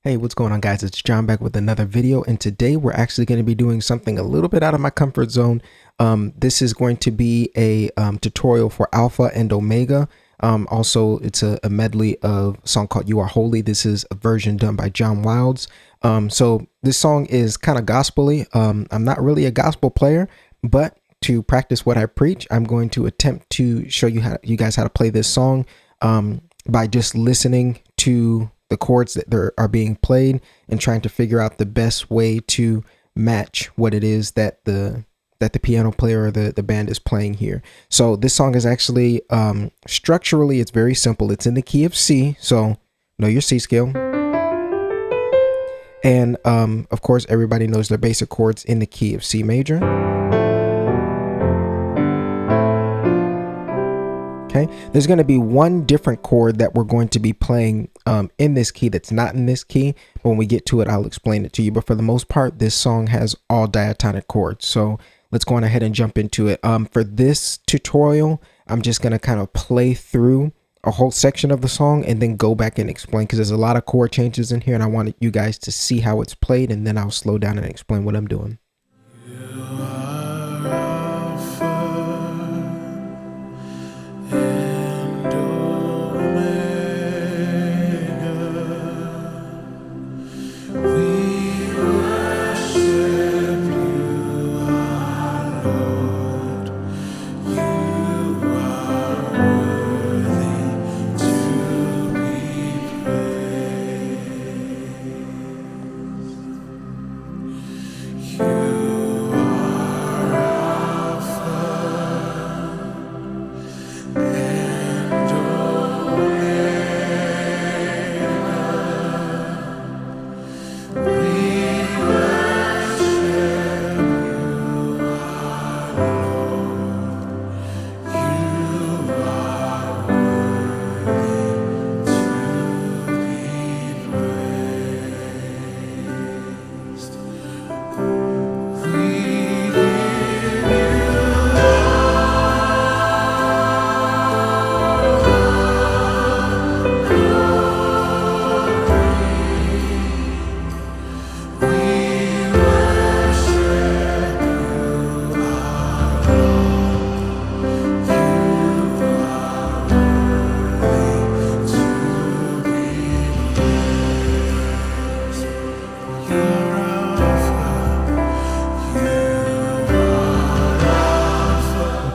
Hey, what's going on, guys? It's John back with another video, and today we're actually going to be doing something a little bit out of my comfort zone. This is going to be a tutorial for Alpha and Omega. Also, it's a medley of a song called You Are Holy. This is a version done by John Wilds. So this song is kind of gospel-y. I'm not really a gospel player, but to practice what I preach, I'm going to attempt to show you guys how to play this song by just listening to the chords that are being played and trying to figure out the best way to match what it is that the piano player or the band is playing here. So this song is actually structurally, it's very simple. It's in the key of C, so know your C scale. And of course, everybody knows their basic chords in the key of C major. Okay, there's going to be one different chord that we're going to be playing in this key that's not in this key. When we get to it, I'll explain it to you. But for the most part, this song has all diatonic chords. So let's go on ahead and jump into it. For this tutorial, I'm just going to kind of play through a whole section of the song and then go back and explain, because there's a lot of chord changes in here and I wanted you guys to see how it's played, and then I'll slow down and explain what I'm doing.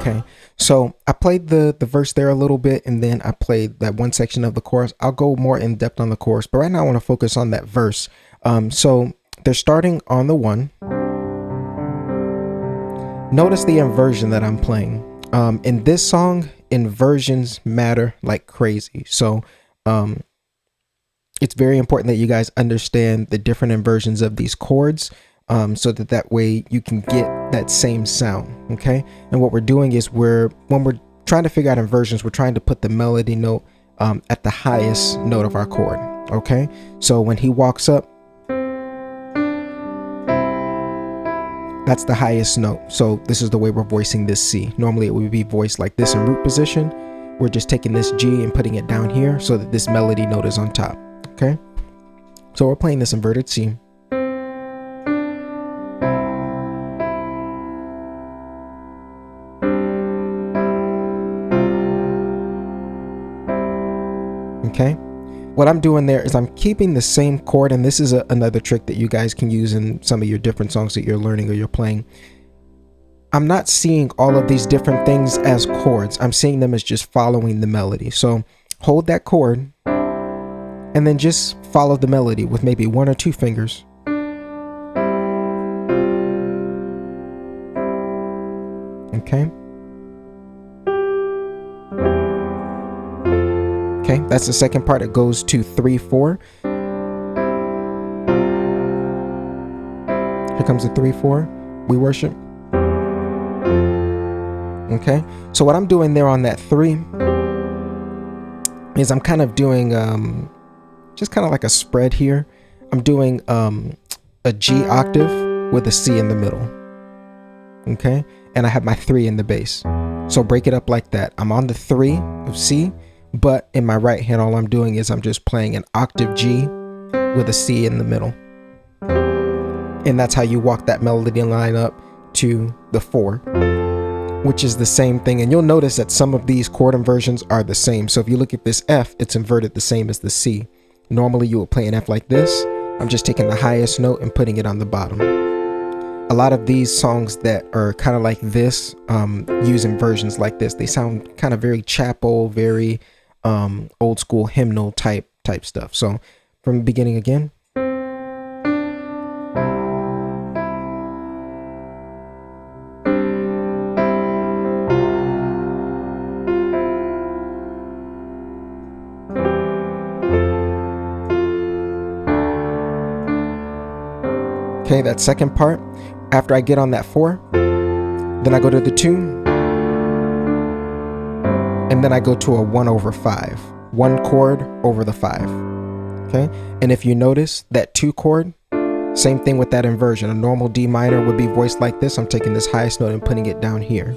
Okay, so I played the verse there a little bit, and then I played that one section of the chorus. I'll go more in depth on the chorus, but right now I want to focus on that verse. So they're starting on the 1. Notice the inversion that I'm playing. In this song, inversions matter like crazy. So it's very important that you guys understand the different inversions of these chords, so that way you can get that same sound. Okay, and what we're doing is when we're trying to figure out inversions, we're trying to put the melody note at the highest note of our chord. Okay, so when he walks up, that's the highest note. So this is the way we're voicing this C. Normally it would be voiced like this in root position. We're just taking this G and putting it down here so that this melody note is on top. Okay, so we're playing this inverted C. Okay, what I'm doing there is I'm keeping the same chord, and this is another trick that you guys can use in some of your different songs that you're learning or you're playing. I'm not seeing all of these different things as chords. I'm seeing them as just following the melody. So hold that chord and then just follow the melody with maybe 1 or 2 fingers. Okay. Okay, that's the second part. It goes to 3/4. Here comes the 3/4. We worship. Okay, so what I'm doing there on that 3 is I'm kind of doing just kind of like a spread here. I'm doing a G octave with a C in the middle. Okay, and I have my 3 in the bass. So break it up like that. I'm on the 3 of C, but in my right hand, all I'm doing is I'm just playing an octave G with a C in the middle. And that's how you walk that melody line up to the 4, which is the same thing. And you'll notice that some of these chord inversions are the same. So if you look at this F, it's inverted the same as the C. Normally you would play an F like this. I'm just taking the highest note and putting it on the bottom. A lot of these songs that are kind of like this use inversions like this. They sound kind of very chapel, very old school hymnal type stuff. So from the beginning again. Okay, that second part, after I get on that 4, then I go to the 2, and then I go to a 1/5, 1 chord over the 5. Okay, and if you notice that 2 chord, same thing with that inversion. A normal D minor would be voiced like this. I'm taking this highest note and putting it down here.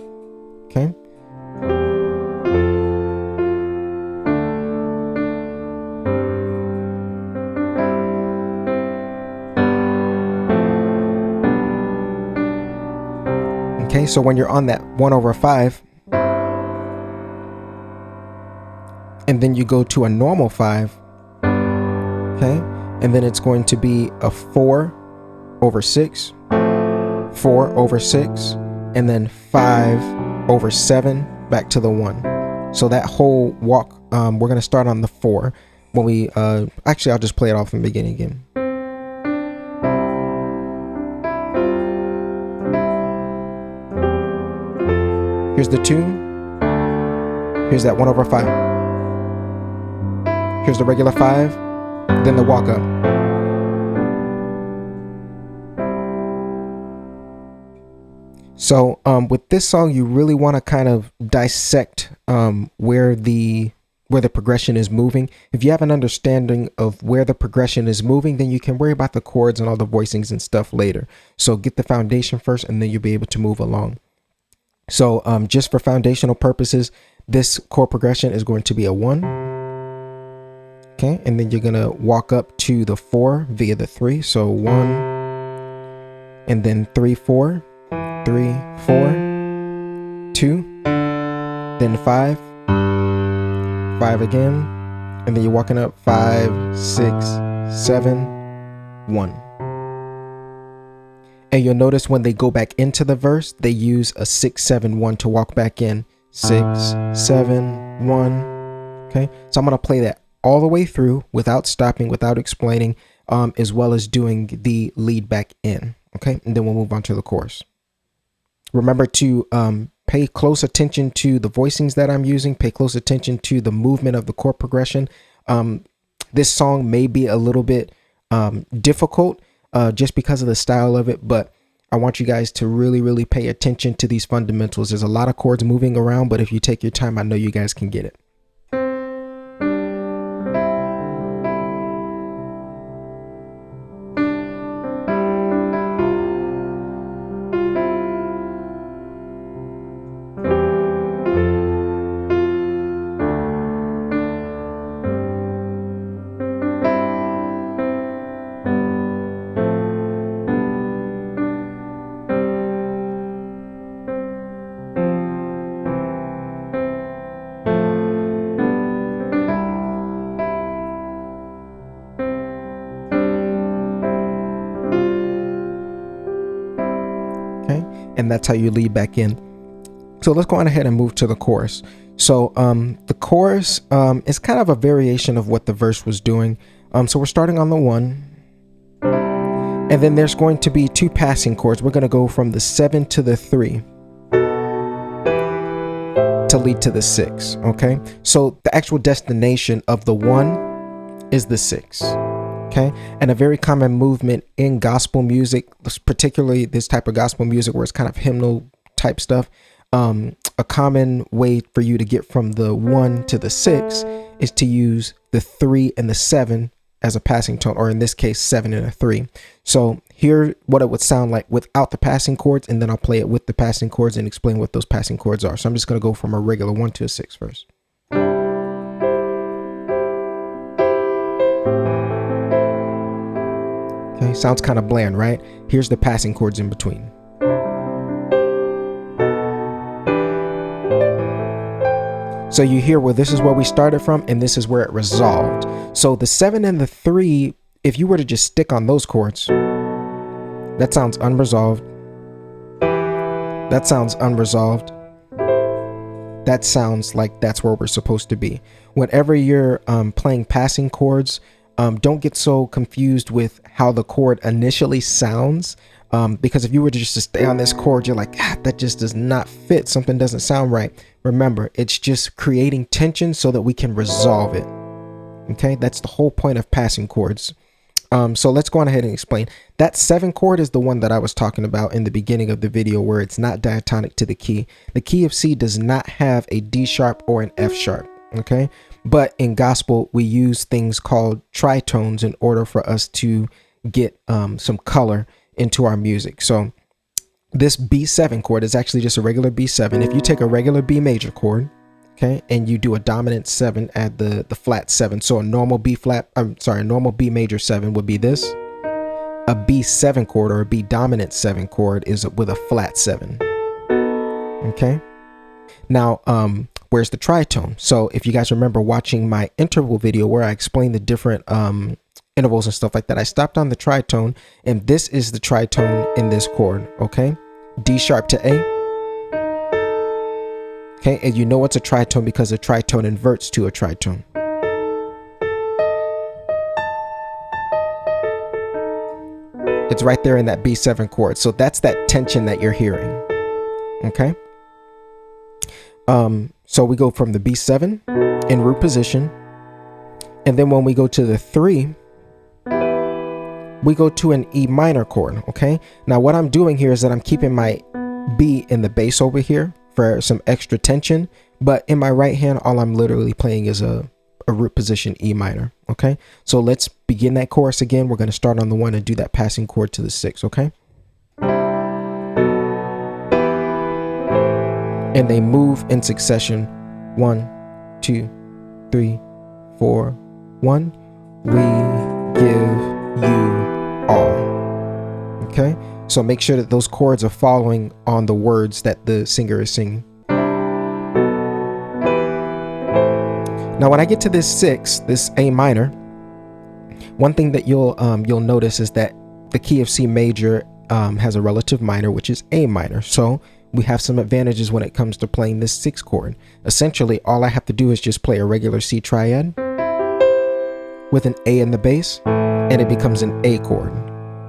Okay. Okay, so when you're on that 1/5, and then you go to a normal 5, okay, and then it's going to be a 4/6, 4/6, and then 5/7 back to the 1. So that whole walk, we're going to start on the 4. When we, actually, I'll just play it off from the beginning again. Here's the 2. Here's that 1/5. Here's the regular 5. Then the walk up. So with this song, you really want to kind of dissect where the progression is moving. If you have an understanding of where the progression is moving, then you can worry about the chords and all the voicings and stuff later. So get the foundation first, and then you'll be able to move along. So just for foundational purposes, this chord progression is going to be a 1. Okay, and then you're going to walk up to the 4 via the 3. So 1, and then 3, 4, 3, 4, 2, then 5, 5 again, and then you're walking up 5, 6, 7, 1. And you'll notice when they go back into the verse, they use a 6, 7, 1 to walk back in. 6, 7, 1. Okay, so I'm going to play that all the way through without stopping, without explaining, as well as doing the lead back in. Okay, and then we'll move on to the chorus. Remember to pay close attention to the voicings that I'm using. Pay close attention to the movement of the chord progression. This song may be a little bit difficult just because of the style of it, but I want you guys to really, really pay attention to these fundamentals. There's a lot of chords moving around, but if you take your time, I know you guys can get it. And that's how you lead back in. So let's go on ahead and move to the chorus. So the chorus is kind of a variation of what the verse was doing. So we're starting on the 1, and then there's going to be 2 passing chords. We're going to go from the 7 to the 3 to lead to the 6. Okay, so the actual destination of the 1 is the 6. Okay, and a very common movement in gospel music, particularly this type of gospel music where it's kind of hymnal type stuff, a common way for you to get from the 1 to the 6 is to use the 3 and the 7 as a passing tone, or in this case 7 and a 3. So here what it would sound like without the passing chords, and then I'll play it with the passing chords and explain what those passing chords are. So I'm just going to go from a regular 1 to a 6 first. Okay, sounds kind of bland, right? Here's the passing chords in between. So you hear where this is where we started from and this is where it resolved. So the 7 and the 3, if you were to just stick on those chords, that sounds unresolved. That sounds unresolved. That sounds like that's where we're supposed to be. Whenever you're playing passing chords, don't get so confused with how the chord initially sounds. Because if you were to just stay on this chord, you're like, that just does not fit. Something doesn't sound right. Remember, it's just creating tension so that we can resolve it. Okay, that's the whole point of passing chords. So let's go on ahead and explain. That 7 chord is the one that I was talking about in the beginning of the video, where it's not diatonic to the key. The key of C does not have a D sharp or an F sharp. Okay, but in gospel, we use things called tritones in order for us to get some color into our music. So this B7 chord is actually just a regular B7. If you take a regular B major chord, okay, and you do a dominant 7 at the flat 7, so a normal normal B major 7 would be this. A B7 chord or a B dominant 7 chord is with a flat 7. Okay, now where's the tritone? So if you guys remember watching my interval video where I explained the different intervals and stuff like that, I stopped on the tritone, and this is the tritone in this chord. Okay, D sharp to A. Okay, and you know it's a tritone because a tritone inverts to a tritone. It's right there in that B7 chord. So that's that tension that you're hearing. Okay. So we go from the B7 in root position, and then when we go to the 3, we go to an E minor chord. Okay. Now what I'm doing here is that I'm keeping my B in the bass over here for some extra tension, but in my right hand, all I'm literally playing is a root position E minor. Okay, so let's begin that chorus again. We're going to start on the 1 and do that passing chord to the 6. Okay, and they move in succession. 1, 2, 3, 4, 1. We give you all. Okay, so make sure that those chords are following on the words that the singer is singing. Now, when I get to this 6, this A minor, one thing that you'll notice is that the key of C major has a relative minor, which is A minor. So we have some advantages when it comes to playing this 6 chord. Essentially, all I have to do is just play a regular C triad with an A in the bass, and it becomes an A chord.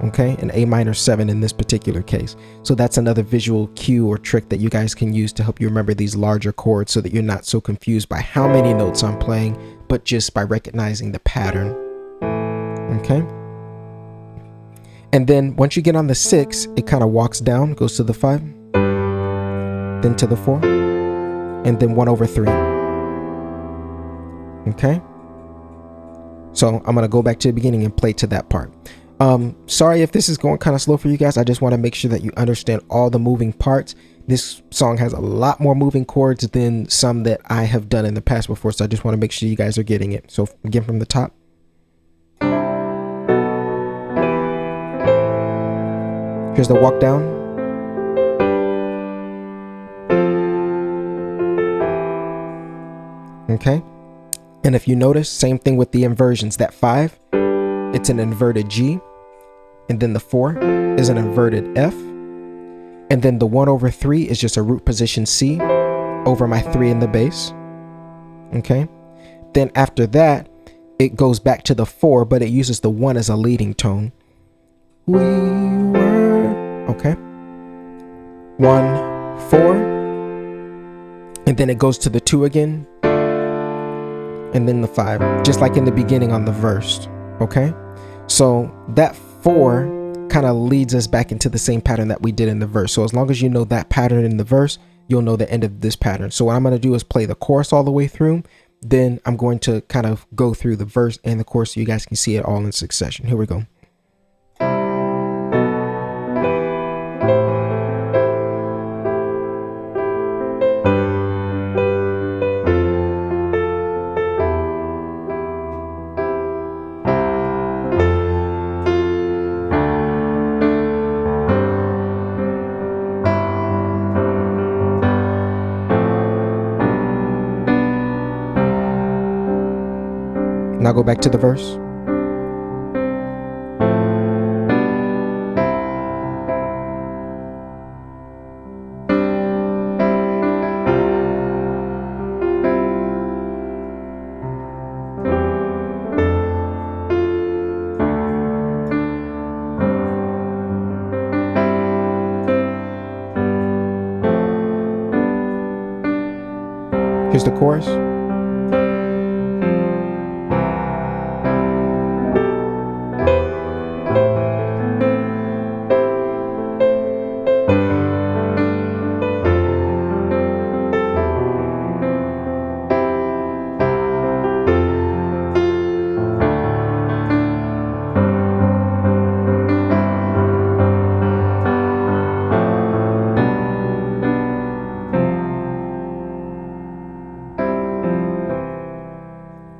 Okay, an A minor 7 in this particular case. So that's another visual cue or trick that you guys can use to help you remember these larger chords so that you're not so confused by how many notes I'm playing, but just by recognizing the pattern. Okay. And then once you get on the 6, it kind of walks down, goes to the 5, then to the 4, and then 1 over 3. Okay. So I'm going to go back to the beginning and play to that part. Sorry if this is going kind of slow for you guys. I just want to make sure that you understand all the moving parts. This song has a lot more moving chords than some that I have done in the past before, so I just want to make sure you guys are getting it. So again, from the top. Here's the walk down. Okay. And if you notice, same thing with the inversions. That 5, it's an inverted G. And then the 4 is an inverted F. And then the 1 over 3 is just a root position C over my 3 in the bass. Okay. Then after that, it goes back to the 4, but it uses the 1 as a leading tone. We were, okay. 1, 4. And then it goes to the 2 again. And then the 5, just like in the beginning on the verse. Okay. So that 4 kind of leads us back into the same pattern that we did in the verse. So as long as you know that pattern in the verse, you'll know the end of this pattern. So what I'm going to do is play the chorus all the way through. Then I'm going to kind of go through the verse and the chorus so you guys can see it all in succession. Here we go. Now go back to the verse. Here's the chorus.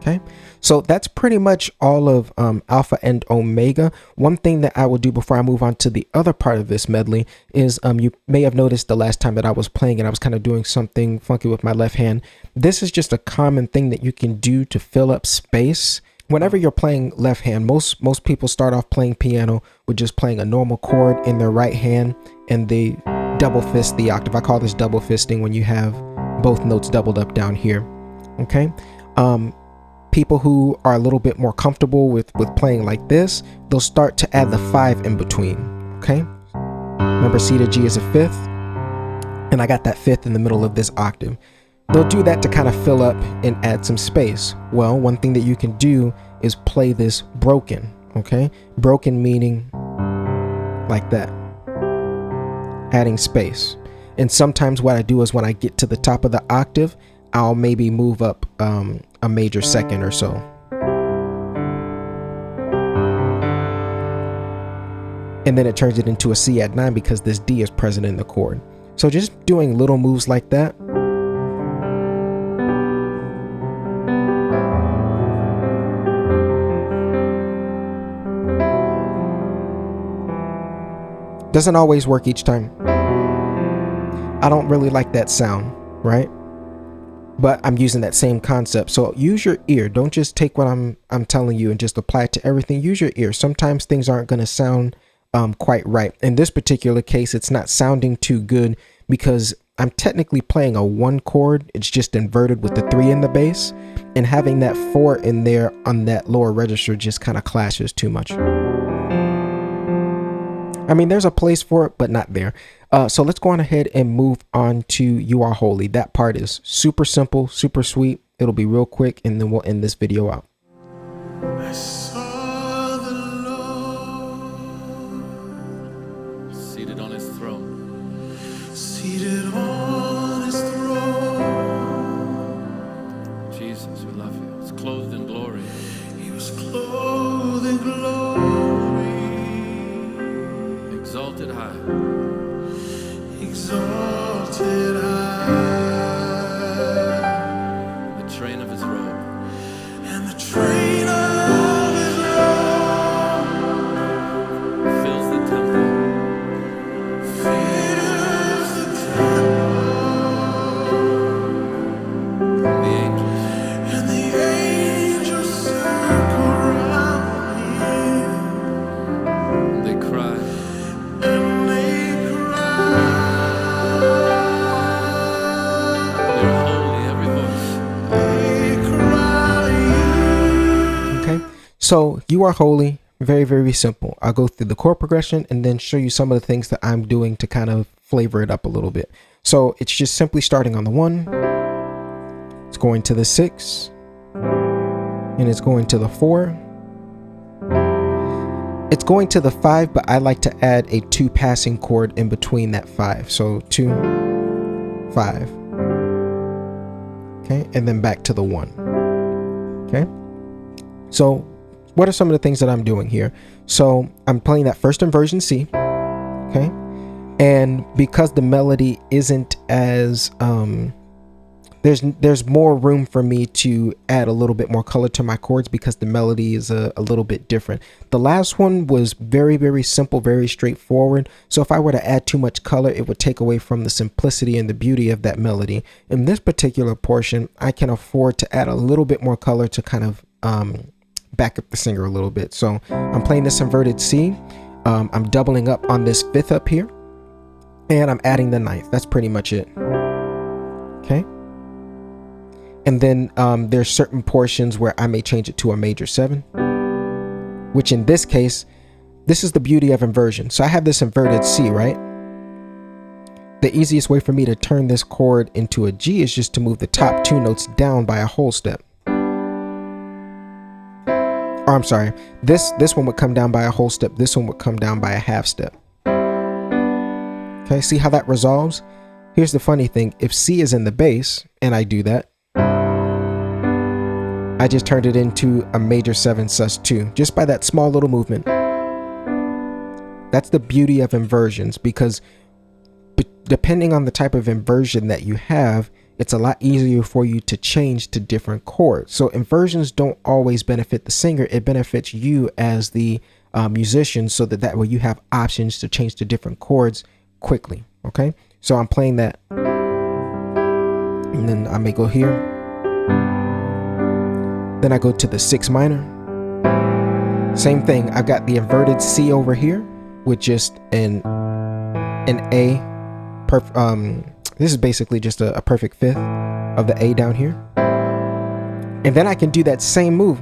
Okay, so that's pretty much all of alpha and omega. One thing that I will do before I move on to the other part of this medley is you may have noticed the last time that I was playing and I was kind of doing something funky with my left hand. This is just a common thing that you can do to fill up space. Whenever you're playing left hand, most people start off playing piano with just playing a normal chord in their right hand and they double fist the octave. I call this double fisting when you have both notes doubled up down here. Okay. People who are a little bit more comfortable with playing like this, they'll start to add the 5 in between. Okay, remember C to G is a 5th, and I got that 5th in the middle of this octave. They'll do that to kind of fill up and add some space. Well, one thing that you can do is play this broken. Okay, broken meaning like that, adding space. And sometimes what I do is when I get to the top of the octave, I'll maybe move up a major second or so. And then it turns it into a C at 9 because this D is present in the chord. So just doing little moves like that. Doesn't always work each time. I don't really like that sound, right? But I'm using that same concept. So use your ear. Don't just take what I'm telling you and just apply it to everything. Use your ear. Sometimes things aren't going to sound quite right. In this particular case, it's not sounding too good because I'm technically playing a 1 chord. It's just inverted with the 3 in the bass, and having that 4 in there on that lower register just kind of clashes too much. I mean, there's a place for it, but not there. So let's go on ahead and move on to You Are Holy. That part is super simple, super sweet. It'll be real quick, and then we'll end this video out. I saw the Lord seated on his throne. seated on his throne. Jesus, we love you. He's clothed in glory. He was clothed in glory, Exalted high. exalted high, The train of his robe and the train of his robe fills the temple. fills the temple, The angels and the angels circle around him, they cry. and they cry, They're holy, every voice. they cry. Okay, so You Are Holy, very, very simple. I'll go through the chord progression and then show you some of the things that I'm doing to kind of flavor it up a little bit. So it's just simply starting on the 1, it's going to the 6, and it's going to the 4. It's going to the 5, but I like to add a 2 passing chord in between that 5. So 2, 5. Okay, and then back to the 1. Okay, so what are some of the things that I'm doing here? So I'm playing that first inversion C. Okay, and because the melody isn't as there's more room for me to add a little bit more color to my chords because the melody is a little bit different. The last one was very, very simple, very straightforward. So if I were to add too much color, it would take away from the simplicity and the beauty of that melody. In this particular portion, I can afford to add a little bit more color to kind of back up the singer a little bit. So I'm playing this inverted C. I'm doubling up on this fifth up here, and I'm adding the ninth. That's pretty much it. Okay. And then there's certain portions where I may change it to a major 7, which in this case, this is the beauty of inversion. So I have this inverted C, right? The easiest way for me to turn this chord into a G is just to move the top 2 notes down by a whole step. Or I'm sorry, this one would come down by a whole step. This one would come down by a half step. Okay, see how that resolves? Here's the funny thing. If C is in the bass, and I do that, I just turned it into a major 7 sus2, just by that small little movement. That's the beauty of inversions, because depending on the type of inversion that you have, it's a lot easier for you to change to different chords. So inversions don't always benefit the singer. It benefits you as the musician, so that way you have options to change to different chords quickly. Okay, so I'm playing that, and then I may go here. Then I go to the 6 minor. Same thing. I've got the inverted C over here with just an A. This is basically just a perfect fifth of the A down here. And then I can do that same move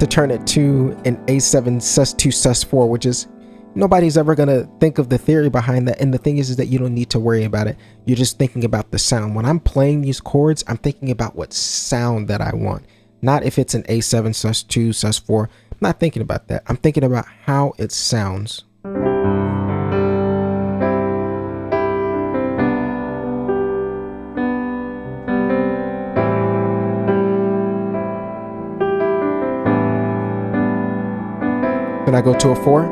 to turn it to an A7 sus2 sus4, which is, nobody's ever going to think of the theory behind that. And the thing is that you don't need to worry about it. You're just thinking about the sound. When I'm playing these chords, I'm thinking about what sound that I want. Not if it's an A7 sus2 sus4. I'm not thinking about that. I'm thinking about how it sounds. Then I go to a 4.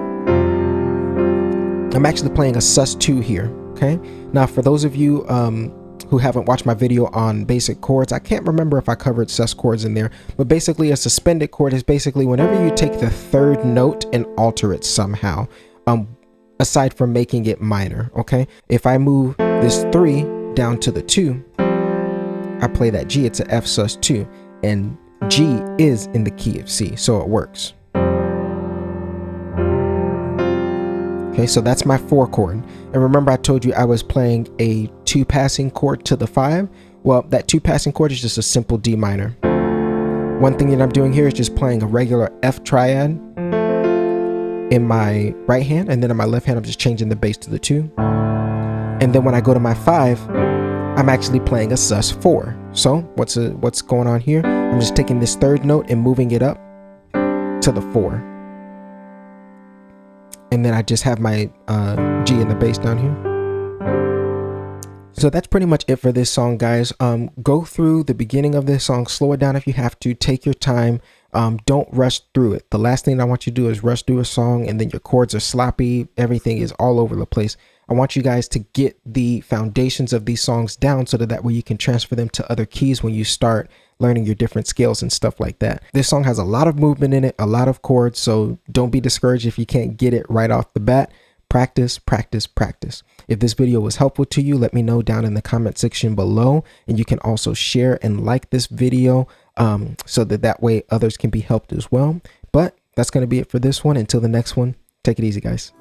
I'm actually playing a sus2 here. Okay. Now, for those of you who haven't watched my video on basic chords, I can't remember if I covered sus chords in there, but basically a suspended chord is basically whenever you take the third note and alter it somehow, aside from making it minor. Okay. If I move this 3 down to the 2, I play that G. It's a F sus2, and G is in the key of C, so it works. Okay, so that's my 4 chord. And remember I told you I was playing a 2 passing chord to the 5? Well, that 2 passing chord is just a simple D minor. One thing that I'm doing here is just playing a regular F triad in my right hand, and then in my left hand I'm just changing the bass to the 2. And then when I go to my 5, I'm actually playing a sus4. So what's going on here? I'm just taking this third note and moving it up to the 4. And then I just have my G in the bass down here. So that's pretty much it for this song, guys. Go through the beginning of this song, slow it down if you have to, take your time. Don't rush through it. The last thing I want you to do is rush through a song and then your chords are sloppy. Everything is all over the place. I want you guys to get the foundations of these songs down so that way you can transfer them to other keys when you start learning your different scales and stuff like that. This song has a lot of movement in it, a lot of chords, so don't be discouraged if you can't get it right off the bat. Practice, practice, practice. If this video was helpful to you, let me know down in the comment section below, and you can also share and like this video so that way others can be helped as well. But that's going to be it for this one. Until the next one, take it easy, guys.